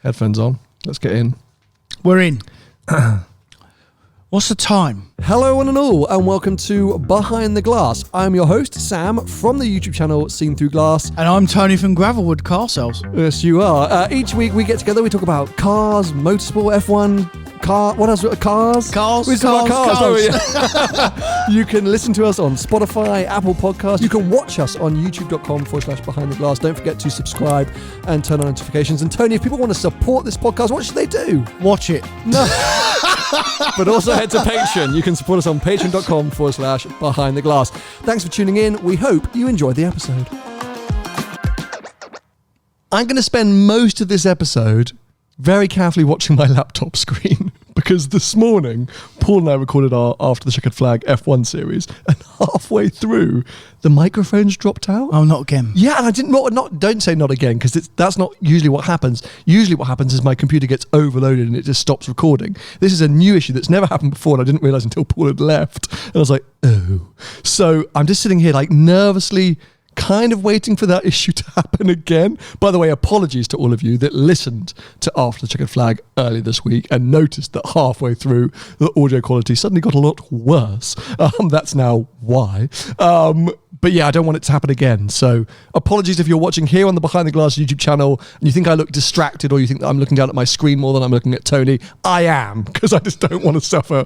Headphones on. Let's get in. We're in. What's the time? Hello one and all, and welcome to Behind the Glass. I'm your host, Sam, from the YouTube channel Seen Through Glass. And I'm Tony from Gravelwood Car Sales. Yes, you are. Each week we get together, we talk about cars, motorsport, F1, what else? Cars? We talk about cars. You can listen to us on Spotify, Apple Podcasts. You can watch us on youtube.com/Behind the Glass. Don't forget to subscribe and turn on notifications. And Tony, if people want to support this podcast, what should they do? Watch it. No. But also head to Patreon. You can support us on patreon.com/Behind the Glass. Thanks for tuning in. We hope you enjoyed the episode. I'm going to spend most of this episode very carefully watching my laptop screen because this morning Paul and I recorded our After the Checkered Flag F1 series, and halfway through the microphones dropped out. Oh, not again. Yeah, and I didn't don't say not again, because that's not usually what happens. Usually what happens is my computer gets overloaded and it just stops recording. This is a new issue that's never happened before, and I didn't realise until Paul had left. And I was like, oh. So I'm just sitting here like nervously kind of waiting for that issue to happen again. By the way, apologies to all of you that listened to After the Checkered Flag earlier this week and noticed that halfway through the audio quality suddenly got a lot worse. That's now why. But yeah, I don't want it to happen again. So apologies if you're watching here on the Behind the Glass YouTube channel and you think I look distracted, or you think that I'm looking down at my screen more than I'm looking at Tony. I am, because I just don't want to suffer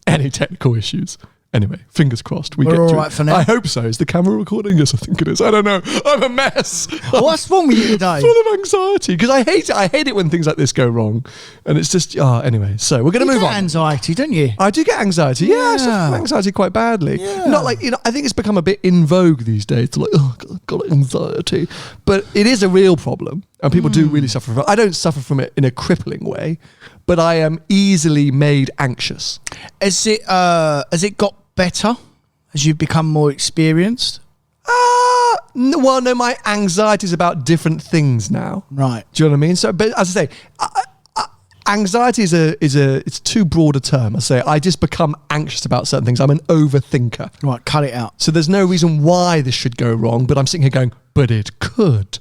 any technical issues. Anyway, fingers crossed. We're all right for now. I hope so. Is the camera recording? Yes, I think it is. I don't know. I'm a mess. What's wrong with you today? Full of anxiety, because I hate it. I hate it when things like this go wrong, and it's just anyway. So we're going to move on. You get anxiety, don't you? I do get anxiety. Yeah, I suffer from anxiety quite badly. Yeah. Not like, I think it's become a bit in vogue these days to like, oh, I've got anxiety, but it is a real problem, and people do really suffer from it. I don't suffer from it in a crippling way, but I am easily made anxious. Has it got better as you've become more experienced? Well, no, my anxiety is about different things now. Right. Do you know what I mean? So, but as I say, anxiety is it's too broad a term. I say I just become anxious about certain things. I'm an overthinker. Right, cut it out. So there's no reason why this should go wrong, but I'm sitting here going, but it could.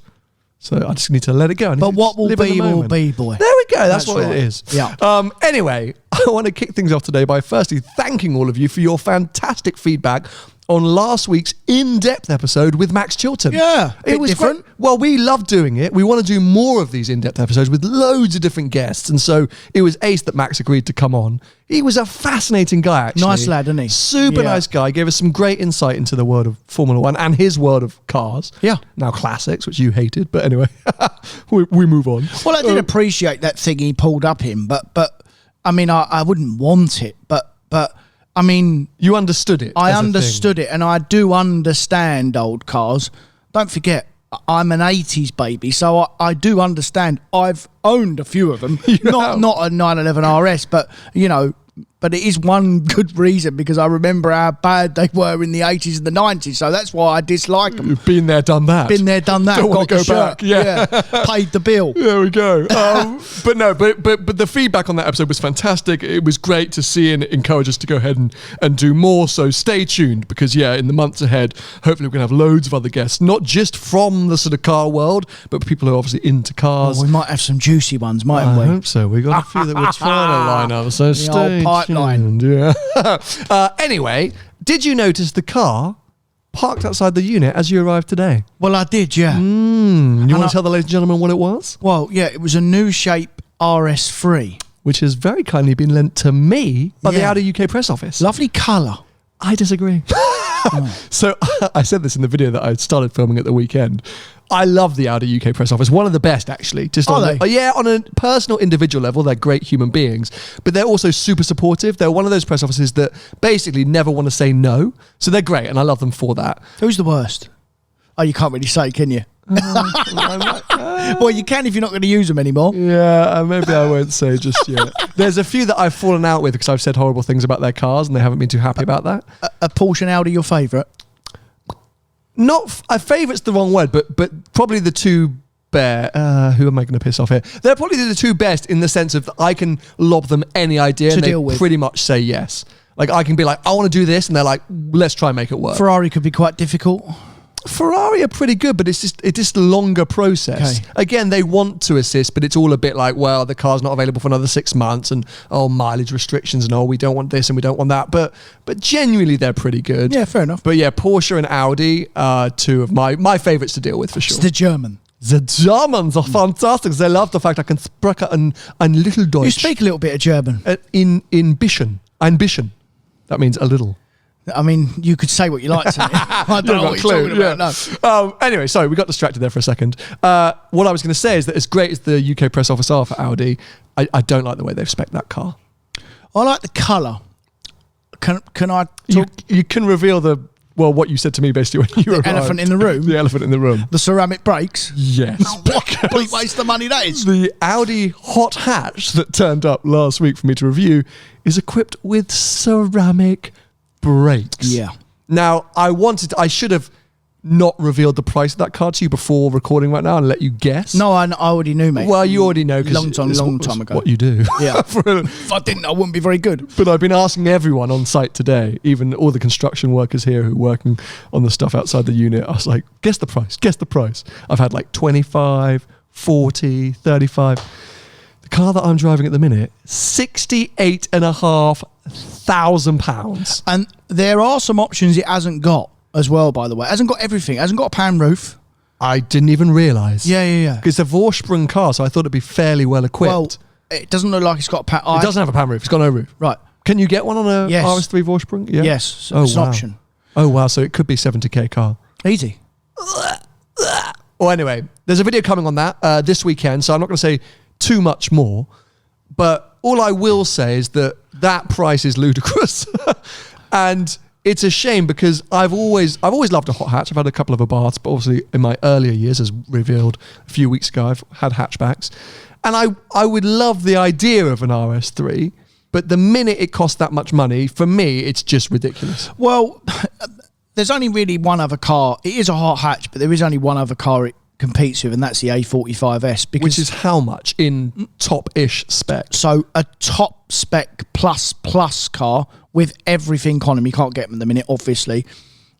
So I just need to let it go. But what will be, boy. There we go. That's what right. it is. Yeah. Anyway, I want to kick things off today by firstly thanking all of you for your fantastic feedback on last week's in-depth episode with Max Chilton. Yeah, it was different. Well, we love doing it. We want to do more of these in-depth episodes with loads of different guests, and so it was ace that Max agreed to come on. He was a fascinating guy, actually. Nice lad, isn't he? Super nice guy. Gave us some great insight into the world of Formula One and his world of cars. Yeah. Now classics, which you hated, but anyway, we move on. Well, I did appreciate that thing he pulled up in, but I mean, I wouldn't want it, but I mean... You understood it. I understood it, and I do understand old cars. Don't forget, I'm an 80s baby, so I do understand. I've owned a few of them. Not a 911 RS, but, but it is one good reason, because I remember how bad they were in the 80s and the 90s, so that's why I dislike them. You've been there, done that. Been there, done that. Don't want to go back. Yeah. Paid the bill. There we go. But the feedback on that episode was fantastic. It was great to see and encourage us to go ahead and do more. So stay tuned, because in the months ahead, hopefully we're going to have loads of other guests, not just from the sort of car world, but people who are obviously into cars. We might have some juicy ones, mightn't we? I hope so. We got a few that we're trying to line up. So stay tuned. Yeah. Anyway, did you notice the car parked outside the unit as you arrived today? Well, I did, yeah. You want to tell the ladies and gentlemen what it was? Well, yeah, it was a new shape RS3. Which has very kindly been lent to me by the Audi UK press office. Lovely colour. I disagree. So I said this in the video that I started filming at the weekend. I love the Audi UK press office. One of the best, actually. On a personal, individual level, they're great human beings, but they're also super supportive. They're one of those press offices that basically never want to say no. So they're great, and I love them for that. Who's the worst? Oh, you can't really say, can you? Well, you can if you're not going to use them anymore. Yeah, maybe I won't say just yet. There's a few that I've fallen out with because I've said horrible things about their cars, and they haven't been too happy about that. A Porsche and Audi your favourite? Not a favourite's the wrong word, but probably the two who am I going to piss off here? They're probably the two best in the sense of I can lob them any idea and they pretty much say yes. Like I can be like, I want to do this, and they're like, let's try and make it work. Ferrari could be quite difficult. Ferrari are pretty good, but it's just a longer process. Okay. Again, they want to assist, but it's all a bit like, well, the car's not available for another 6 months, and mileage restrictions, and we don't want this and we don't want that. But genuinely, they're pretty good. Yeah, fair enough. But yeah, Porsche and Audi are two of my favourites to deal with for sure. It's the German. The Germans are fantastic. They love the fact I can sprechen ein little Deutsch. You speak a little bit of German. In Ambition. That means a little. I mean, you could say what you like to me. I don't know what you're talking about. No. Anyway, sorry, we got distracted there for a second. What I was going to say is that as great as the UK press office are for Audi, I don't like the way they've spec'd that car. I like the colour. Can I talk? You can reveal what you said to me basically when you arrived. Elephant in the room? The elephant in the room. The ceramic brakes? Yes. What a complete waste of money that is. The Audi hot hatch that turned up last week for me to review is equipped with ceramic brakes. Yeah. Now, I should have not revealed the price of that car to you before recording right now and let you guess. No, I already knew, mate. Well, you already know. Long time ago. What you do. Yeah. If I didn't, I wouldn't be very good. But I've been asking everyone on site today, even all the construction workers here who are working on the stuff outside the unit. I was like, guess the price. I've had like 25, 40, 35. The car that I'm driving at the minute, £68,500. And there are some options it hasn't got as well, by the way. It hasn't got everything. It hasn't got a pan roof. I didn't even realise. Yeah. Because it's a Vorsprung car, so I thought it'd be fairly well equipped. Well, it doesn't look like it's got a pan. It doesn't have a pan roof. It's got no roof. Right. Can you get one on a Yes. RS3 Vorsprung? Yeah. Yes. So it's an option. Oh, wow. So it could be 70k car. Easy. Well, anyway, there's a video coming on that this weekend, so I'm not going to say too much more. But all I will say is that price is ludicrous. And it's a shame because I've always loved a hot hatch. I've had a couple of Abarths, but obviously in my earlier years, as revealed a few weeks ago, I've had hatchbacks. And I would love the idea of an RS3, but the minute it costs that much money, for me, it's just ridiculous. Well, there's only really one other car. It is a hot hatch, but there is only one other car it competes with, and that's the A45S. Which is how much in top-ish spec? So a top spec plus car with everything on them. You can't get them at the minute, obviously.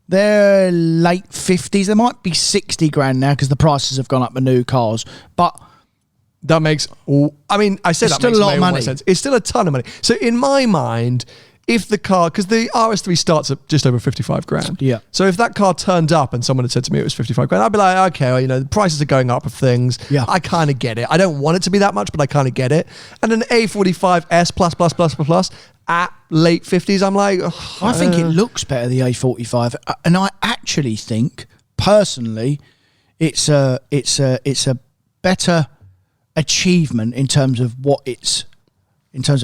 They're late 50s. There might be 60 grand now because the prices have gone up with new cars. But that makes... I mean, I said it's that still makes a lot of money. Sense. It's still a ton of money. So in my mind... If the car, because the RS3 starts at just over 55 grand. Yeah. So if that car turned up and someone had said to me it was 55 grand, I'd be like, okay, well, the prices are going up of things. Yeah. I kind of get it. I don't want it to be that much, but I kind of get it. And an A45S plus at late 50s, I'm like, I think it looks better, the A45. And I actually think, personally, it's a better achievement in terms of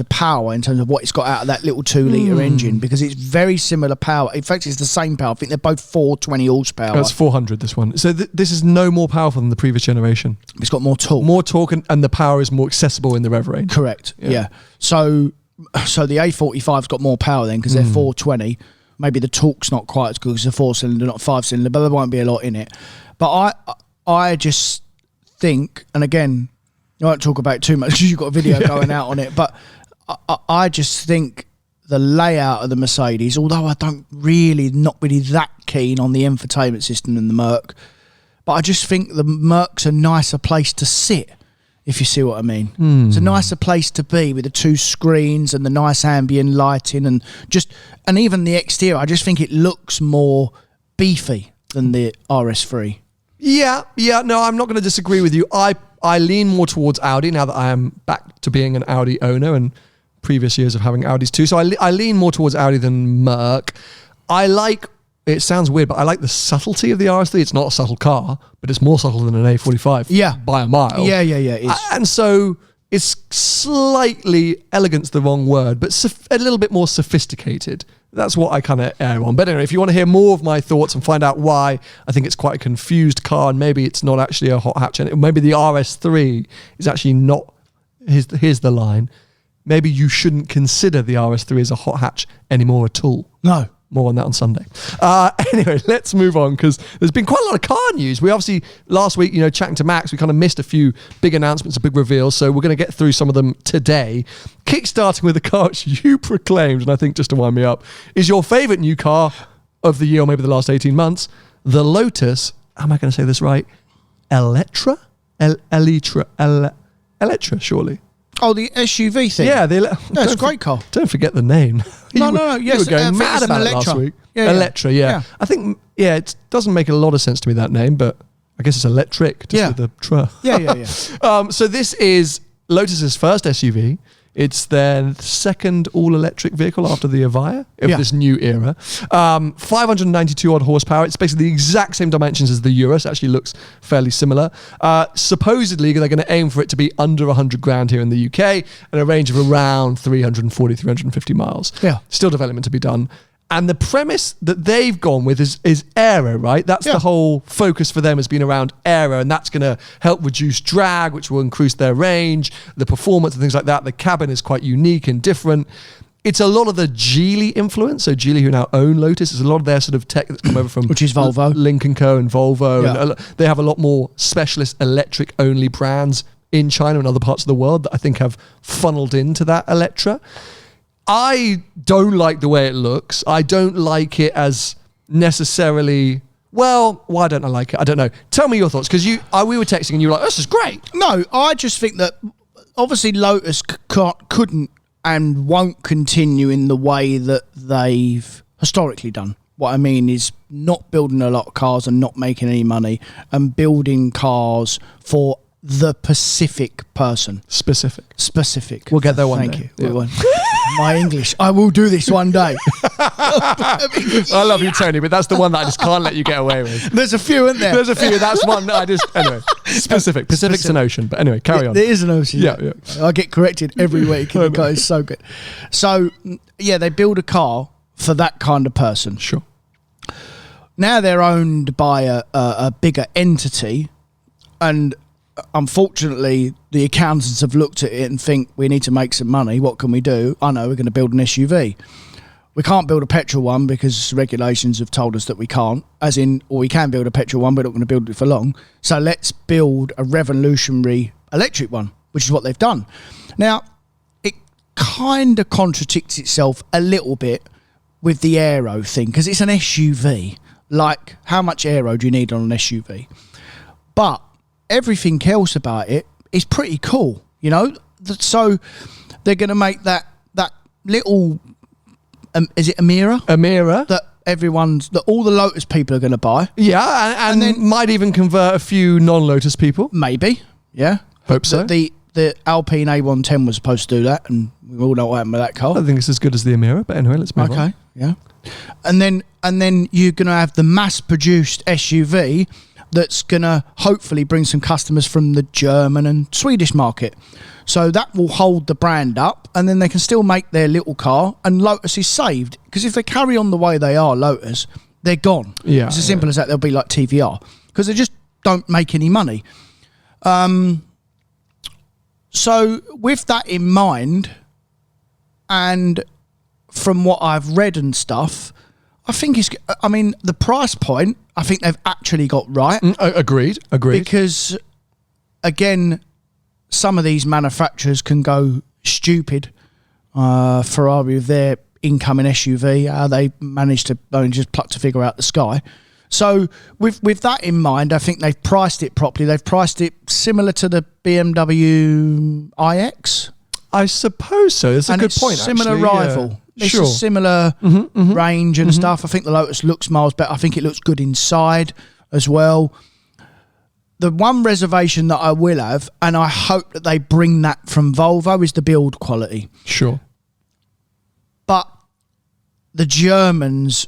power, in terms of what it's got out of that little 2-litre engine, because it's very similar power. In fact, it's the same power. I think they're both 420 horsepower. It's 400, this one. So this is no more powerful than the previous generation. It's got more torque. More torque, and the power is more accessible in the rev range. Correct, yeah. So the A45's got more power then, because they're 420. Maybe the torque's not quite as good as a 4-cylinder, not 5-cylinder, but there won't be a lot in it. But I just think, and again, I won't talk about it too much because you've got a video going out on it, but I just think the layout of the Mercedes, although not really that keen on the infotainment system in the Merc, but I just think the Merc's a nicer place to sit, if you see what I mean. It's a nicer place to be with the 2 screens and the nice ambient lighting and even the exterior. I just think it looks more beefy than the RS3. Yeah, no, I'm not going to disagree with you. I lean more towards Audi now that I am back to being an Audi owner and previous years of having Audis too. So I lean more towards Audi than Merc. It sounds weird, but I like the subtlety of the RS3. It's not a subtle car, but it's more subtle than an A45 by a mile. Yeah, it is. And so it's slightly, elegant's the wrong word, but a little bit more sophisticated. That's what I kind of err on. But anyway, if you want to hear more of my thoughts and find out why I think it's quite a confused car and maybe it's not actually a hot hatch, and maybe the RS3 is actually not, here's the line, maybe you shouldn't consider the RS3 as a hot hatch anymore at all. No. More on that on Sunday. Anyway, let's move on because there's been quite a lot of car news. We obviously, last week, chatting to Max, we kind of missed a few big announcements, big reveals. So we're going to get through some of them today. Kickstarting with the car which you proclaimed, and I think just to wind me up, is your favourite new car of the year or maybe the last 18 months, the Lotus, am I going to say this right? Eletre, surely. Oh, the SUV thing. Yeah, it's a great car. Don't forget the name. No. Yes, you were going mad about it last week. Eletre, yeah. I think, it doesn't make a lot of sense to me, that name, but I guess it's electric, just with the tra. Yeah. So this is Lotus's first SUV. It's their second all-electric vehicle after the Avaya of this new era. 592 odd horsepower. It's basically the exact same dimensions as the Urus. Actually looks fairly similar. Supposedly, they're going to aim for it to be under 100 grand here in the UK and a range of around 340, 350 miles. Yeah. Still development to be done. And the premise that they've gone with is aero, right? That's the whole focus for them has been around aero, and that's going to help reduce drag, which will increase their range, the performance and things like that. The cabin is quite unique and different. It's a lot of the Geely influence. So Geely, who now own Lotus, is a lot of their sort of tech that's come over from which is Volvo, Lynk & Co. and Volvo. Yeah. And they have a lot more specialist electric-only brands in China and other parts of the world that I think have funneled into that Eletre. I don't like the way it looks. I don't like it as necessarily... Well, why don't I like it? I don't know. Tell me your thoughts, because we were texting and you were like, this is great. No, I just think that obviously Lotus couldn't and won't continue in the way that they've historically done. What I mean is not building a lot of cars and not making any money and building cars for the Pacific person. Specific. We'll get there one day. Thank you. Yeah. My English. I will do this one day. I love you, Tony, but that's the one that I just can't let you get away with. There's a few, isn't there? There's a few. That's one that I just... Anyway, specific. Pacific's an ocean. But anyway, carry on. There is an ocean. Yeah. I get corrected every week. The guy is so good. So, they build a car for that kind of person. Sure. Now they're owned by a bigger entity, and... unfortunately, the accountants have looked at it and think we need to make some money. What can we do? I know, we're going to build an SUV. We can't build a petrol one because regulations have told us that we can't. Or we can build a petrol one, but we're not going to build it for long. So let's build a revolutionary electric one, which is what they've done. Now, it kind of contradicts itself a little bit with the aero thing because it's an SUV. Like, how much aero do you need on an SUV? But everything else about it is pretty cool, So they're going to make that little, is it a mirror? A mirror that all the Lotus people are going to buy. Yeah, and then might even convert a few non-Lotus people. Maybe, yeah. Hope so. The Alpine A110 was supposed to do that, and we all know what happened with that car. I think it's as good as the Emira, but anyway, let's move on. Okay, yeah. And then you're going to have the mass-produced SUV that's going to hopefully bring some customers from the German and Swedish market. So that will hold the brand up, and then they can still make their little car, and Lotus is saved. Because if they carry on the way they are, Lotus, they're gone. Yeah, it's as simple as that. They'll be like TVR. Because they just don't make any money. So with that in mind, and from what I've read and stuff... I think the price point, I think they've actually got right. Agreed. Because, again, some of these manufacturers can go stupid. Ferrari with their incoming SUV, how they managed to only just pluck to figure out the sky. So, with that in mind, I think they've priced it properly. They've priced it similar to the BMW iX. I suppose so. It's a good point, similar actually. rival. Yeah. It's a similar range and stuff. I think the Lotus looks miles better. I think it looks good inside as well. The one reservation that I will have, and I hope that they bring that from Volvo, is the build quality. Sure. But the Germans'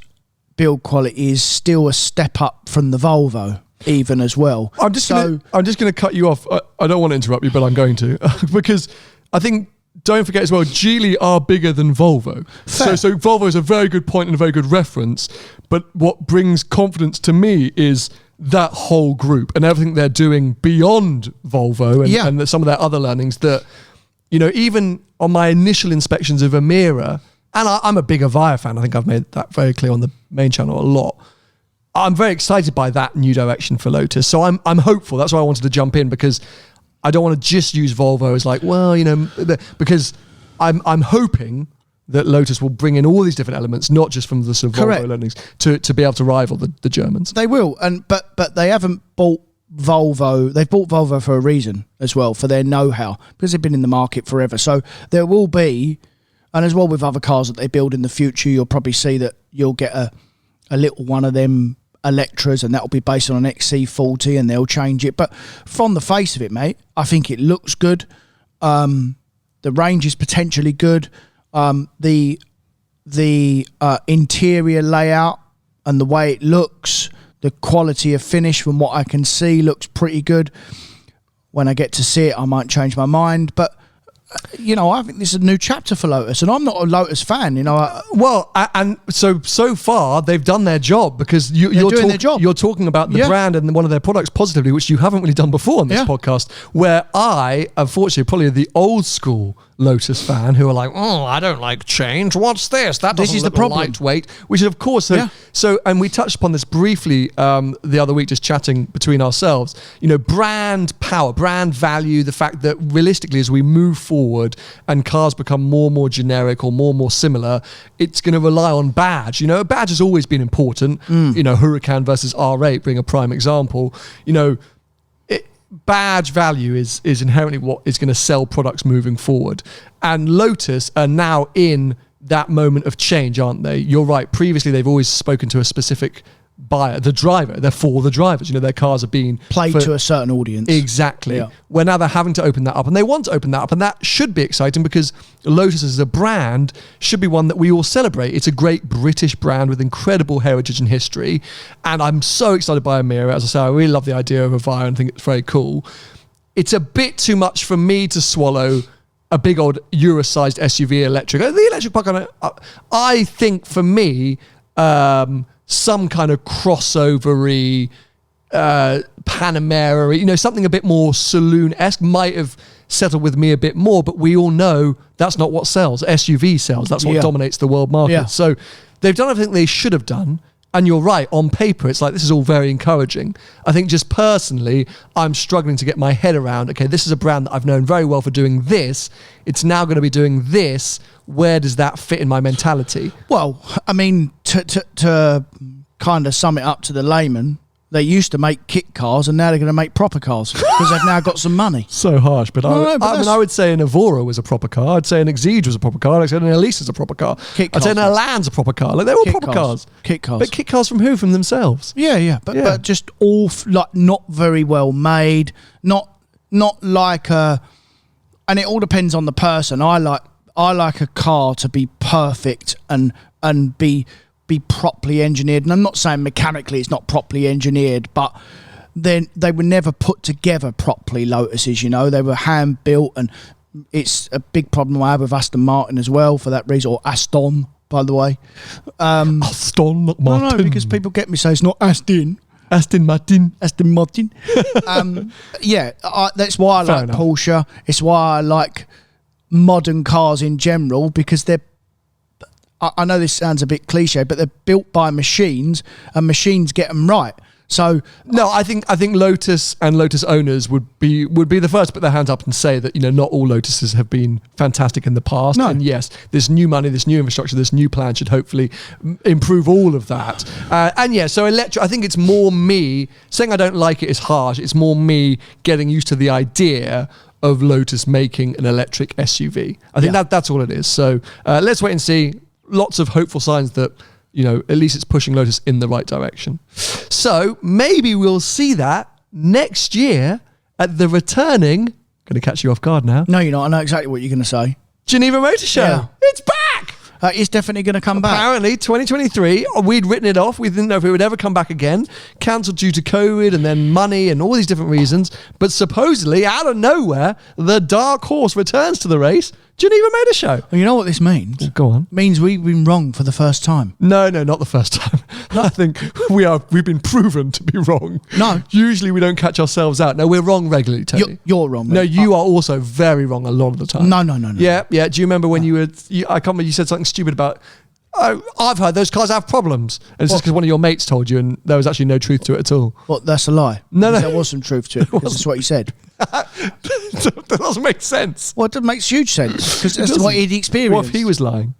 build quality is still a step up from the Volvo, even as well. I'm just going to cut you off. I don't want to interrupt you, but I'm going to. Because I think... Don't forget as well, Geely are bigger than Volvo. So Volvo is a very good point and a very good reference. But what brings confidence to me is that whole group and everything they're doing beyond Volvo and some of their other learnings that, even on my initial inspections of Emira, and I'm a big Avaya fan, I think I've made that very clear on the main channel a lot. I'm very excited by that new direction for Lotus. So I'm hopeful. That's why I wanted to jump in, because I don't want to just use Volvo as like, because I'm hoping that Lotus will bring in all these different elements, not just from the sort of Correct. Volvo learnings, to be able to rival the Germans. They will, but they haven't bought Volvo. They've bought Volvo for a reason as well, for their know-how, because they've been in the market forever. So there will be, and as well with other cars that they build in the future, you'll probably see that you'll get a little one of them Electras, and that'll be based on an XC40, and they'll change it. But from the face of it, mate, I think it looks good. The range is potentially good. The interior layout and the way it looks, the quality of finish from what I can see looks pretty good. When I get to see it, I might change my mind. But, I think this is a new chapter for Lotus, and I'm not a Lotus fan, and so far they've done their job, because you're doing their job. You're talking about the brand and one of their products positively, which you haven't really done before on this podcast, where I, unfortunately, probably the old school Lotus fan who are like, I don't like change. What's this? That doesn't is look the problem. lightweight. Which is, of course, so, and we touched upon this briefly the other week, just chatting between ourselves. Brand power, brand value, the fact that realistically, as we move forward and cars become more and more generic or more similar, it's going to rely on badge. A badge has always been important. Huracan versus R8 being a prime example. Badge value is inherently what is going to sell products moving forward. And Lotus are now in that moment of change, aren't they? You're right. Previously, they've always spoken to a specific buyer, the driver. They're for the drivers. Their cars are being played to a certain audience. Exactly. Yeah. Where now they're having to open that up, and they want to open that up, and that should be exciting, because Lotus as a brand should be one that we all celebrate. It's a great British brand with incredible heritage and history, and I'm so excited by Amira. As I say, I really love the idea of Avaya and think it's very cool. It's a bit too much for me to swallow a big old Euro-sized SUV electric. The electric park, I think for me, some kind of crossover-y, Panamera, something a bit more saloon-esque might have settled with me a bit more, but we all know that's not what sells. SUV sells. That's what dominates the world market. Yeah. So they've done everything they should have done, and you're right, on paper, it's like, this is all very encouraging. I think just personally, I'm struggling to get my head around, okay, this is a brand that I've known very well for doing this. It's now going to be doing this. Where does that fit in my mentality? Well, I mean, to kind of sum it up to the layman, they used to make kit cars, and now they're going to make proper cars because they've now got some money. So harsh, but I would say an Evora was a proper car. I'd say an Exige was a proper car. I'd say an Elise is a proper car. I'd say an Elan's a proper car. Like, they're all proper cars. Kit cars. But kit cars from who? From themselves. Yeah. But just all not very well made. Not like a. And it all depends on the person. I like a car to be perfect and be properly engineered. And I'm not saying mechanically it's not properly engineered, but then they were never put together properly, Lotuses, they were hand built, and it's a big problem I have with Aston Martin as well for that reason, or Aston, by the way. Aston, not Martin. No, because people get me say it's not Aston. Aston Martin. That's why I like Porsche. It's why I like modern cars in general, because I know this sounds a bit cliche, but they're built by machines, and machines get them right. So no, I think Lotus and Lotus owners would be the first to put their hands up and say that not all Lotuses have been fantastic in the past. No. And yes, this new money, this new infrastructure, this new plan should hopefully improve all of that. So electric, I think it's more me saying I don't like it is harsh. It's more me getting used to the idea of Lotus making an electric SUV. I think that's all it is. So let's wait and see. Lots of hopeful signs that, at least it's pushing Lotus in the right direction. So maybe we'll see that next year at the returning, going to catch you off guard now. No, you're not. I know exactly what you're going to say. Geneva Motor Show. Yeah. It's back! It's definitely going to come back. Apparently, 2023, we'd written it off. We didn't know if it would ever come back again. Cancelled due to COVID and then money and all these different reasons. But supposedly, out of nowhere, the dark horse returns to the race. Geneva Motor Show. Well, you know what this means? Go on. It means we've been wrong for the first time. No, not the first time. I think we've been proven to be wrong. No. Usually we don't catch ourselves out. No, we're wrong regularly, Tony. You're wrong. No, you are also very wrong a lot of the time. No. Yeah. Do you remember when I can't remember, you said something stupid about, I've heard those cars have problems. And it's just because one of your mates told you, and there was actually no truth to it at all. What, that's a lie? No. There was some truth to it, because that's what you said. That doesn't make sense. Well, it makes huge sense, because that's what he'd experienced. What if he was lying?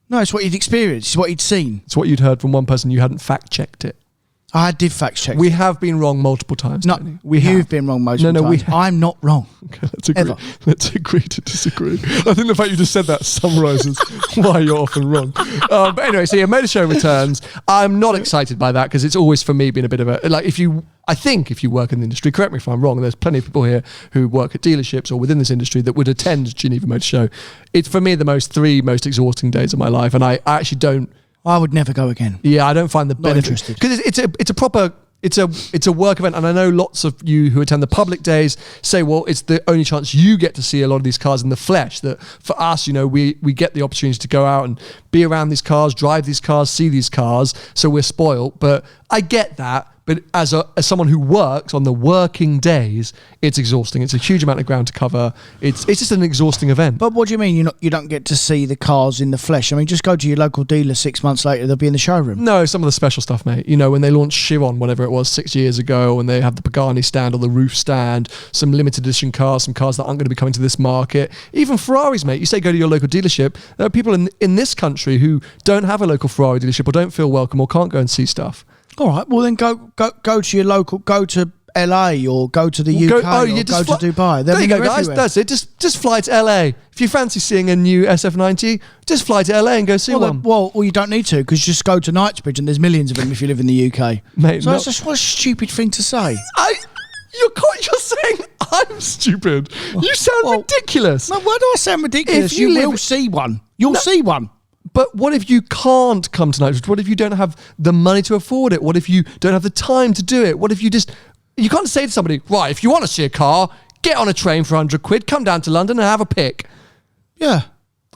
No, it's what you'd experienced. It's what you'd seen. It's what you'd heard from one person. You hadn't fact-checked it. I did fact check. We have been wrong multiple times, No, Tony. you've been wrong multiple times. I'm not wrong. Okay, let's agree. Ever. Let's agree to disagree. I think the fact you just said that summarises why you're often wrong. But anyway, so Motor Show returns. I'm not excited by that because it's always for me been a bit of a like. I think if you work in the industry, correct me if I'm wrong. There's plenty of people here who work at dealerships or within this industry that would attend Geneva Motor Show. It's for me the three most exhausting days of my life, and I actually don't. I would never go again. Yeah, I don't find the benefit because it's a proper. It's a work event, and I know lots of you who attend the public days say, well, it's the only chance you get to see a lot of these cars in the flesh. That for us, we get the opportunity to go out and be around these cars, drive these cars, see these cars, so we're spoiled. But I get that. But as someone who works on the working days, it's exhausting. It's a huge amount of ground to cover. It's just an exhausting event. But what do you mean you don't get to see the cars in the flesh? I mean, just go to your local dealer 6 months later, they'll be in the showroom. No, some of the special stuff, mate. When they launched Chiron, whatever it was, 6 years ago, and they have the Pagani stand or the roof stand, some limited edition cars, some cars that aren't going to be coming to this market. Even Ferraris, mate. You say go to your local dealership. There are people in this country who don't have a local Ferrari dealership or don't feel welcome or can't go and see stuff. All right, well then go to your local, go to LA or go to the UK or go to Dubai. There you go, guys. Everywhere. That's it. Just fly to LA. If you fancy seeing a new SF90, just fly to LA and go see one. Well, you don't need to because you just go to Knightsbridge and there's millions of them if you live in the UK. Mate, so that's just what a stupid thing to say. You're saying I'm stupid. You sound ridiculous. No, why do I sound ridiculous? You will see one. You'll see one. But what if you can't come to Knightsbridge? What if you don't have the money to afford it? What if you don't have the time to do it? What if you can't say to somebody, right, if you want to see a car, get on a train for 100 quid, come down to London and have a pick. Yeah.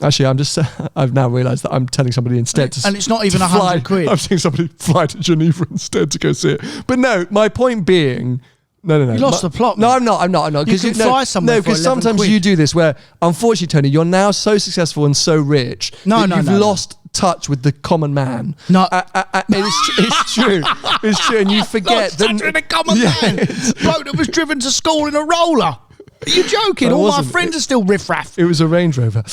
Actually, I've now realised that I'm telling somebody instead to and it's not even 100 quid. I'm seeing somebody fly to Geneva instead to go see it. But no, my point being... No. You lost the plot. No, I'm not. You can fly somewhere for 11 because sometimes quid. you do this where, unfortunately, Tony, you're now so successful and so rich that you've lost touch with the common man. No. It's true. It's true. And you forget that... Touch with the common man. Bloke that was driven to school in a roller. Are you joking? All my friends are still riffraff. It was a Range Rover.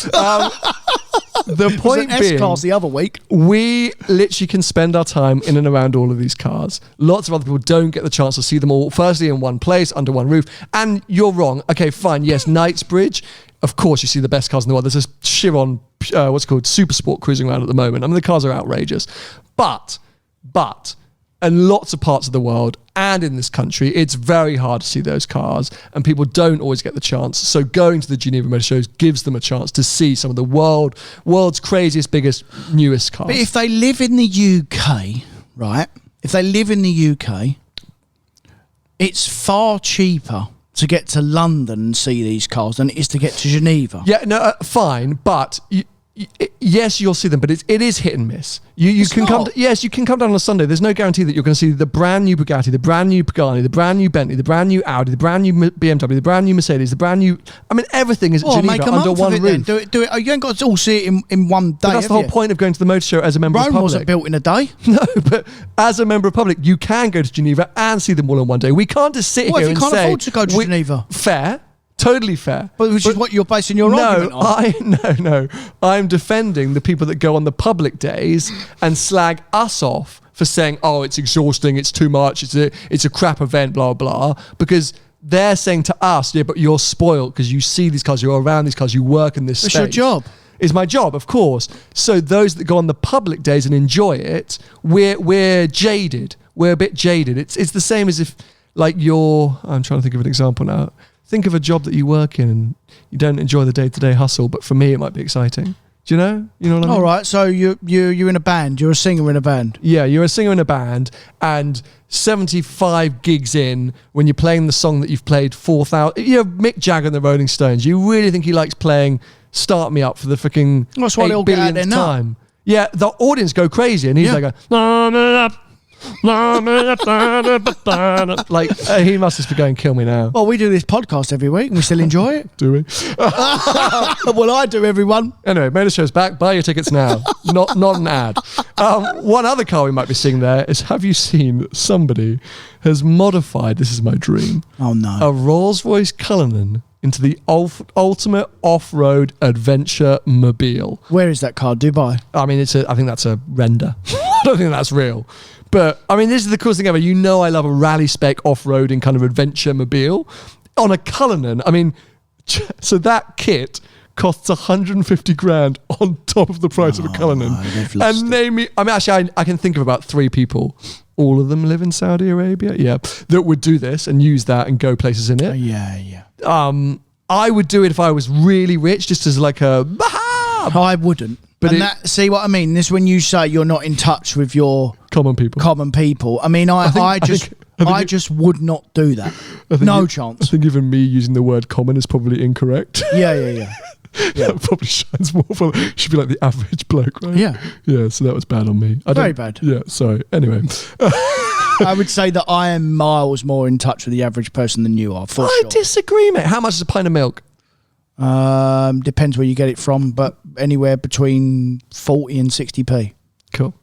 The point being, S-Class the other week. We literally can spend our time in and around all of these cars. Lots of other people don't get the chance to see them all, firstly in one place, under one roof. And you're wrong. Okay, fine. Yes, Knightsbridge. Of course, you see the best cars in the world. There's this Chiron, Super Sport cruising around at the moment. I mean, the cars are outrageous. But, in lots of parts of the world and in this country, it's very hard to see those cars and people don't always get the chance. So going to the Geneva Motor Shows gives them a chance to see some of the world's craziest, biggest, newest cars. But if they live in the UK, right? If they live in the UK, it's far cheaper to get to London and see these cars than it is to get to Geneva. Yeah, no, fine, but... yes, you'll see them, but it is hit and miss. You can come down on a Sunday. There's no guarantee that you're going to see the brand new Bugatti, the brand new Pagani, the brand new Bentley, the brand new Audi, the brand new BMW, the brand new Mercedes, the brand new... I mean, everything is at Geneva under one roof. Do it. You ain't got to all see it in one day. But that's the whole point of going to the motor show as a member of the public. Rome wasn't built in a day. No, but as a member of the public, you can go to Geneva and see them all in one day. We can't just sit here and say... Well, if you can't afford to go to Geneva. Fair. Totally fair. But which is what you're basing your argument on. No. I'm defending the people that go on the public days and slag us off for saying, oh, it's exhausting, it's too much, it's a crap event, blah, blah, because they're saying to us, yeah, but you're spoiled because you see these cars, you're around these cars, you work in this space. It's your job. It's my job, of course. So those that go on the public days and enjoy it, we're jaded. We're a bit jaded. It's the same as if, like, I'm trying to think of an example now. Think of a job that you work in and you don't enjoy the day-to-day hustle, but for me it might be exciting. Do you know? You know what I mean? All right, so you're in a band. You're a singer in a band. Yeah, you're a singer in a band, and 75 gigs in, when you're playing the song that you've played 4,000... You know, Mick Jagger and the Rolling Stones, you really think he likes playing Start Me Up for the freaking 8 billionth time? Yeah, the audience go crazy, and he's like, like he must just be going, kill me now. Well, we do this podcast every week and we still enjoy it. Do we? Well, I do, everyone. Anyway, Motor Show's back. Buy your tickets now. not an ad. One other car we might be seeing there is, have you seen somebody has modified, this is my dream, oh no, a Rolls Royce Cullinan into the ultimate off-road adventure mobile. Where is that car? Dubai? I mean, I think that's a render. I don't think that's real. But, I mean, this is the coolest thing ever. You know I love a rally spec off-roading kind of adventure mobile. On a Cullinan, I mean, so that kit costs 150 grand on top of the price of a Cullinan. And name me, I mean, actually, I can think of about 3 people. All of them live in Saudi Arabia, that would do this and use that and go places in it. Yeah. I would do it if I was really rich, just as like a... I wouldn't. But see what I mean? This is when you say you're not in touch with your... Common people. I mean, I just would not do that. No chance. I think even me using the word common is probably incorrect. Yeah. That probably shines more for... Should be like the average bloke, right? Yeah, so that was bad on me. Very bad. Yeah, sorry. Anyway. I would say that I am miles more in touch with the average person than you are, for sure. I disagree, mate. How much is a pint of milk? Depends where you get it from, but anywhere between 40 and 60p. Cool.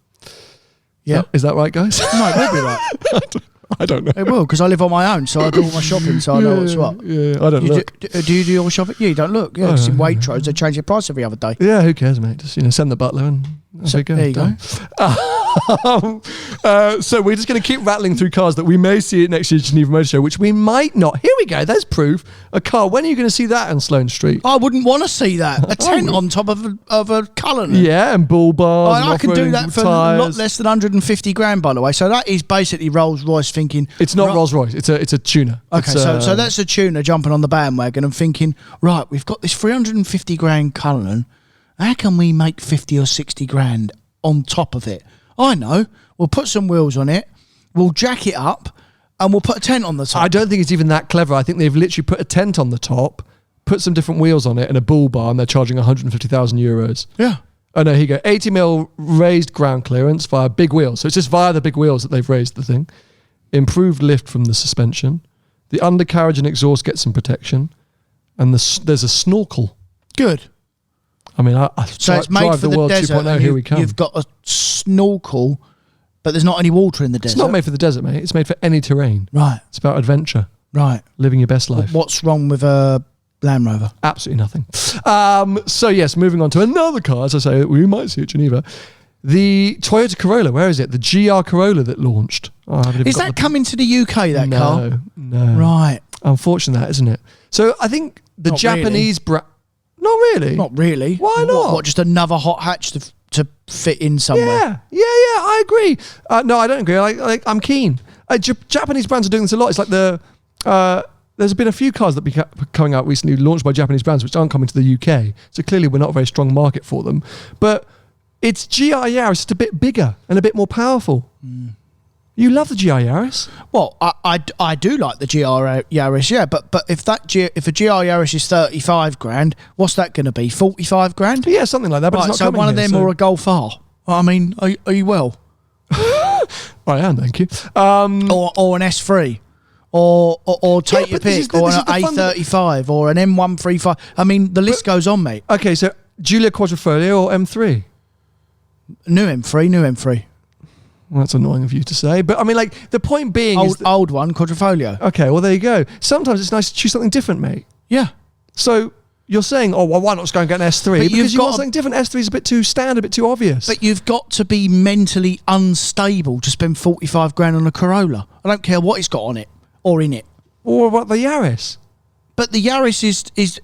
Yeah. Is that right, guys? No, it will be right. I don't know. It will, because I live on my own, so I do all my shopping, so I know what's what. Yeah, I don't look. Do you do your shopping? Yeah, you don't look. Yeah, because in Waitrose, they change their price every other day. Yeah, who cares, mate? Just, send the butler and there you go. So we're just going to keep rattling through cars that we may see at next year's Geneva Motor Show, which we might not. Here we go. There's proof. A car. When are you going to see that on Sloane Street? I wouldn't want to see that. A tent on top of a Cullinan. Yeah, and bull bars. I can do that for a lot less than 150 grand, by the way. So that is basically Rolls Royce thinking. It's not Rolls Royce. It's a tuner. Okay, so that's a tuner jumping on the bandwagon and thinking, right, we've got this 350 grand Cullinan. How can we make 50 or 60 grand on top of it? I know. We'll put some wheels on it. We'll jack it up, and we'll put a tent on the top. I don't think it's even that clever. I think they've literally put a tent on the top, put some different wheels on it, and a bull bar, and they're charging 150,000 euros. Yeah. Oh no, here you go. 80 mil raised ground clearance via big wheels. So it's just via the big wheels that they've raised the thing. Improved lift from the suspension. The undercarriage and exhaust get some protection, and there's a snorkel. Good. I mean, so it's made for the world desert. 2.0, here we come. You've got a snorkel, but there's not any water in the desert. It's not made for the desert, mate. It's made for any terrain. Right. It's about adventure. Right. Living your best life. What's wrong with a Land Rover? Absolutely nothing. So yes, moving on to another car, as I say, we might see at Geneva. The Toyota Corolla, where is it? The GR Corolla that launched. Is that coming to the UK, that car? No. Right. Unfortunate that, isn't it? So I think the Not Japanese brand... Not really? Not really. Why not? What, just another hot hatch to fit in somewhere? Yeah, I agree. No, I don't agree. I'm keen. Japanese brands are doing this a lot. It's like there's been a few cars that are coming out recently launched by Japanese brands which aren't coming to the UK. So clearly we're not a very strong market for them. But it's GR Yaris, just a bit bigger and a bit more powerful. You love the GR Yaris? Well, I do like the GR Yaris, yeah. But if a GR Yaris is 35 grand, what's that going to be? 45 grand? Yeah, something like that. But right, it's not so one of them or a Golf R. I mean, are you well? I am, thank you. Or an S3. Or take your pick, or an A35, or an M135. I mean, the list goes on, mate. Okay, so Giulia Quadrifoglio or M3? New M3. Well, that's annoying of you to say, but I mean, like, the point being is... Old one, Quadrifoglio. Okay, well, there you go. Sometimes it's nice to choose something different, mate. Yeah. So you're saying, oh, well, why not just go and get an S3? But because you want something different. S3 is a bit too standard, a bit too obvious. But you've got to be mentally unstable to spend 45 grand on a Corolla. I don't care what it's got on it or in it. Or what, the Yaris? But the Yaris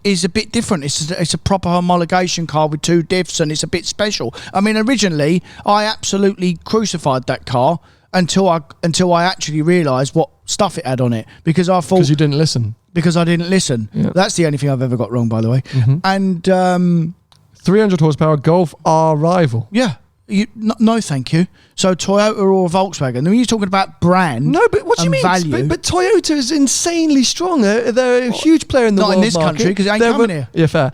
is a bit different. It's a proper homologation car with 2 diffs, and it's a bit special. I mean, originally I absolutely crucified that car until I actually realised what stuff it had on it, because I thought... Because you didn't listen. Because I didn't listen. Yeah. That's the only thing I've ever got wrong, by the way. Mm-hmm. And 300 horsepower Golf R rival. Yeah. No, thank you. So Toyota or Volkswagen. I mean, you're talking about brand. No, but what do you mean? Value. But Toyota is insanely strong. They're a huge player in the world. Not in this country, because it ain't coming here. Yeah, fair.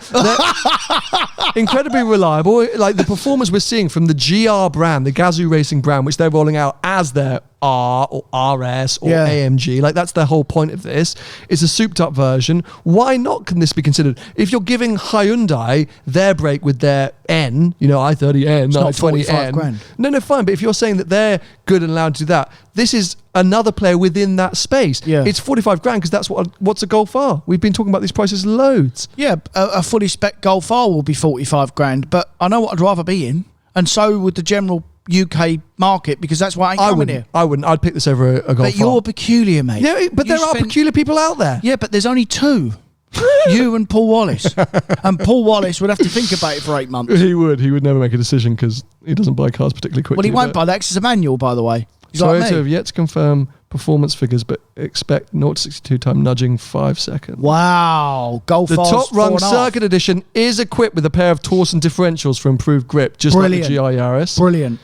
Incredibly reliable. Like the performance we're seeing from the GR brand, the Gazoo Racing brand, which they're rolling out as their R or RS or AMG. Like, that's the whole point of this. It's a souped up version. Why not can this be considered? If you're giving Hyundai their break with their N, i30N, i20N. Grand. No, fine. But if you're saying that they're good and allowed to do that, this is another player within that space. Yeah. It's 45 grand because that's what's a Golf R. We've been talking about these prices loads. Yeah, a fully spec Golf R will be 45 grand, but I know what I'd rather be in, and so would the general UK market, because that's why I ain't coming here. I wouldn't. I'd pick this over a Golf R. But you're peculiar, mate. Yeah, but there are peculiar people out there. Yeah, but there's only two. You and Paul Wallace. And Paul Wallace would have to think about it for 8 months. He would never make a decision because he doesn't buy cars particularly quickly. Well, he won't buy that because it's a manual, by the way. He's like Toyota me. have yet to confirm performance figures, but expect 0 to 62 time nudging 5 seconds. Wow. Golf The R's top rung 4.5. circuit edition is equipped with a pair of Torsen differentials for improved grip, just like the GR Yaris. Brilliant.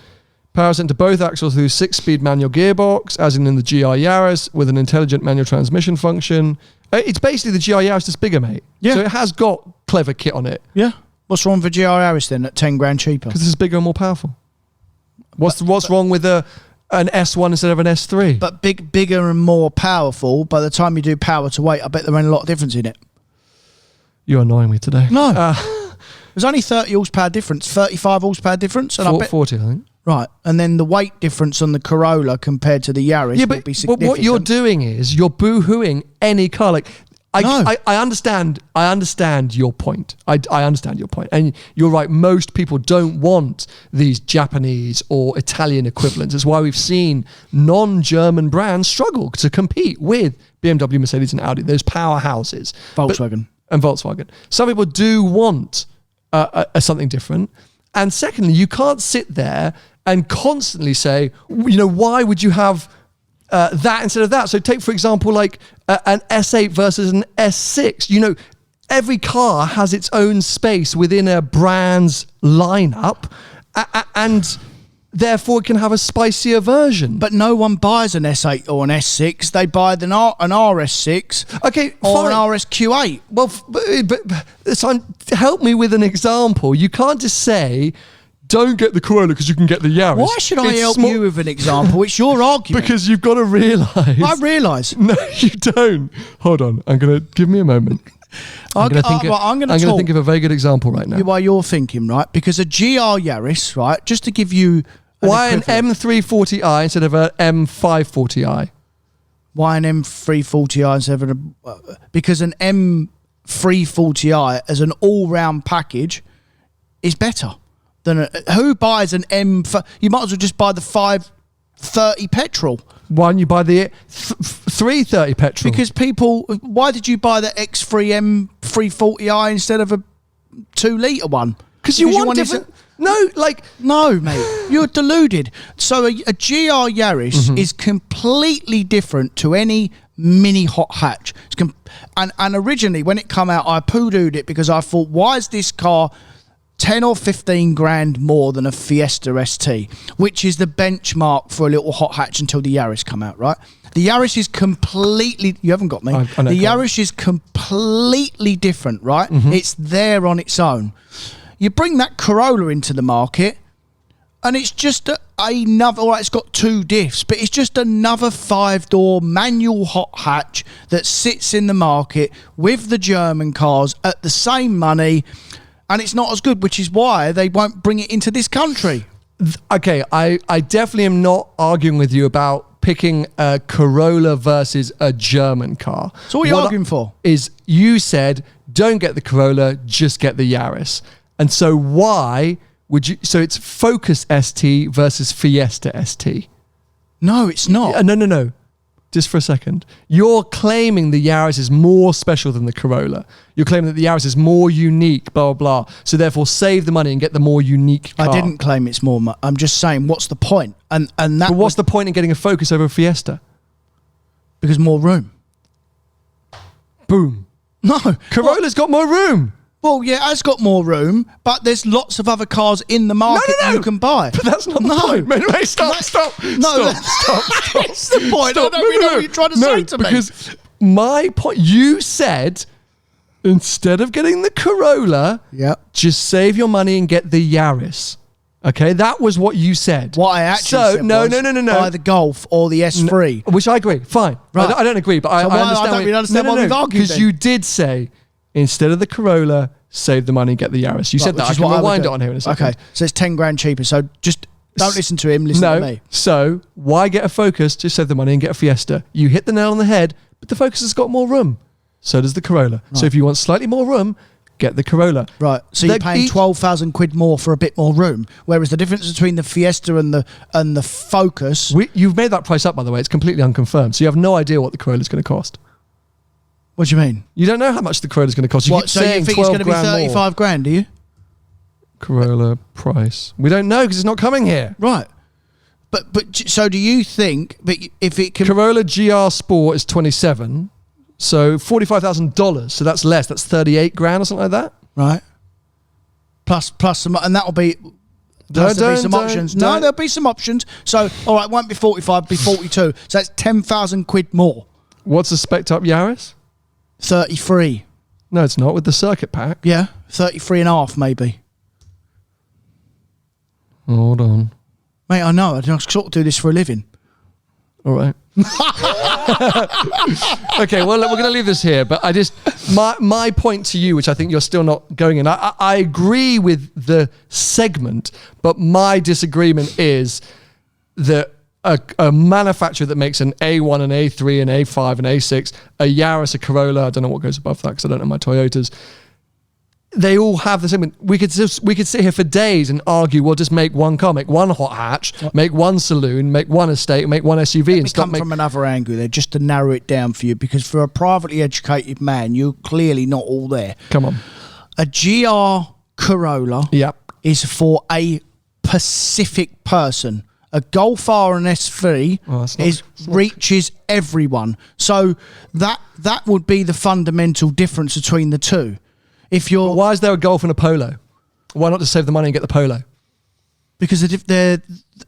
Powers into both axles through 6-speed manual gearbox, as in the GR Yaris, with an intelligent manual transmission function. It's basically the GR Yaris that's bigger, mate. Yeah. So it has got clever kit on it. Yeah. What's wrong with GR Harris then at 10 grand cheaper? Because this is bigger and more powerful. What's wrong with an S1 instead of an S3? But bigger and more powerful, by the time you do power to weight, I bet there ain't a lot of difference in it. You're annoying me today. No. There's only 30 horsepower difference, 35 horsepower difference. And I bet 40, I think. Right, and then the weight difference on the Corolla compared to the Yaris would be significant. But what you're doing is you're boo-hooing any car. Like, I understand your point. I understand your point. And you're right, most people don't want these Japanese or Italian equivalents. It's why we've seen non-German brands struggle to compete with BMW, Mercedes and Audi, those powerhouses. Volkswagen. And Volkswagen. Some people do want something different. And secondly, you can't sit there and constantly say, why would you have that instead of that? So take, for example, like an S8 versus an S6. Every car has its own space within a brand's lineup, and therefore it can have a spicier version. But no one buys an S8 or an S6. They buy an RS6 okay, or fine. an RSQ8. Well, but so help me with an example. You can't just say, don't get the Corolla because you can get the Yaris. Why should I help you with an example? It's your argument. Because you've got to realise. I realise. No, you don't. Hold on. Give me a moment. I'm going to think of a very good example right now. While you're thinking, right? Because a GR Yaris, right? Just to give you why an M340i instead of an M540i? Why an M340i instead of because an M340i as an all-round package is better than who buys an M? You might as well just buy the 530 petrol. Why don't you buy the 330 petrol? Because why did you buy the X3 M340i instead of a 2-litre one? Because you want different. No, mate, you're deluded. So a GR Yaris is completely different to any mini hot hatch. And originally when it come out, I poo-dooed it because I thought, why is this car 10 or 15 grand more than a Fiesta ST, which is the benchmark for a little hot hatch until the Yaris come out, right? The Yaris is completely... You haven't got me. I know, the Yaris is completely different, right? It's there on its own. You bring that Corolla into the market, and it's just another... All right, it's got 2 diffs, but it's just another 5-door manual hot hatch that sits in the market with the German cars at the same money... And it's not as good, which is why they won't bring it into this country. Okay, I definitely am not arguing with you about picking a Corolla versus a German car. So what are you arguing for? Is you said, don't get the Corolla, just get the Yaris. And so why would you... So it's Focus ST versus Fiesta ST. No, it's not. No. Just for a second. You're claiming the Yaris is more special than the Corolla. You're claiming that the Yaris is more unique, blah, blah, blah. So therefore, save the money and get the more unique car. I didn't claim it's more. I'm just saying, what's the point? And that. But what's the point in getting a Focus over a Fiesta? Because more room. Boom. No. Corolla's got more room. Well, yeah, it's got more room, but there's lots of other cars in the market that you can buy. But that's not the point. Wait, stop. Stop. That's the point. I don't know what you're trying to say to me. Because my point, you said, instead of getting the Corolla, just save your money and get the Yaris. Okay, that was what you said. What I actually said no. Buy the Golf or the S3. Which I agree. Fine. Right. I don't agree, but I understand. I don't really understand why we've argued. Because you did say, instead of the Corolla, save the money and get the Yaris. You said that. I can rewind it on here in a second. Okay, so it's 10 grand cheaper. So just Don't listen to him, listen to me. So why get a Focus? Just save the money and get a Fiesta. You hit the nail on the head, but the Focus has got more room. So does the Corolla. Right. So if you want slightly more room, get the Corolla. Right. So you're paying 12,000 quid more for a bit more room, whereas the difference between the Fiesta and the Focus. You've made that price up, by the way. It's completely unconfirmed. So you have no idea what the Corolla's going to cost. What do you mean? You don't know how much the Corolla's going to cost. So you think it's going to be 35 grand, do you? Corolla price. We don't know because it's not coming here. Right. But so do you think? But if it can, Corolla GR Sport is 27, so $45,000. So that's less. That's 38 grand or something like that. Right. Plus some, and that'll be. There'll be some options. No, there'll be some options. So all right, it won't be 45, be 42. So that's 10,000 quid more. What's the spec up Yaris? 33. No, it's not with the circuit pack. Yeah, 33 and a half maybe. Hold on. Mate, I know. I sort of do this for a living. All right. Okay, well, we're going to leave this here. But I just, my point to you, which I think you're still not going in, I agree with the segment, but my disagreement is that a manufacturer that makes an A1, an A3, an A5, an A6, a Yaris, a Corolla, I don't know what goes above that because I don't know my Toyotas, they all have the same. We could sit here for days and argue. We'll just make one car, make one hot hatch, make one saloon, make one estate, make one SUV, and stop. Come from another angle there, just to narrow it down for you, because for a privately educated man, you're clearly not all there. Come on, a GR Corolla, is for a Pacific person. A Golf R and S3 reaches everyone. So that would be the fundamental difference between the two. But why is there a Golf and a Polo? Why not just save the money and get the Polo? Because they're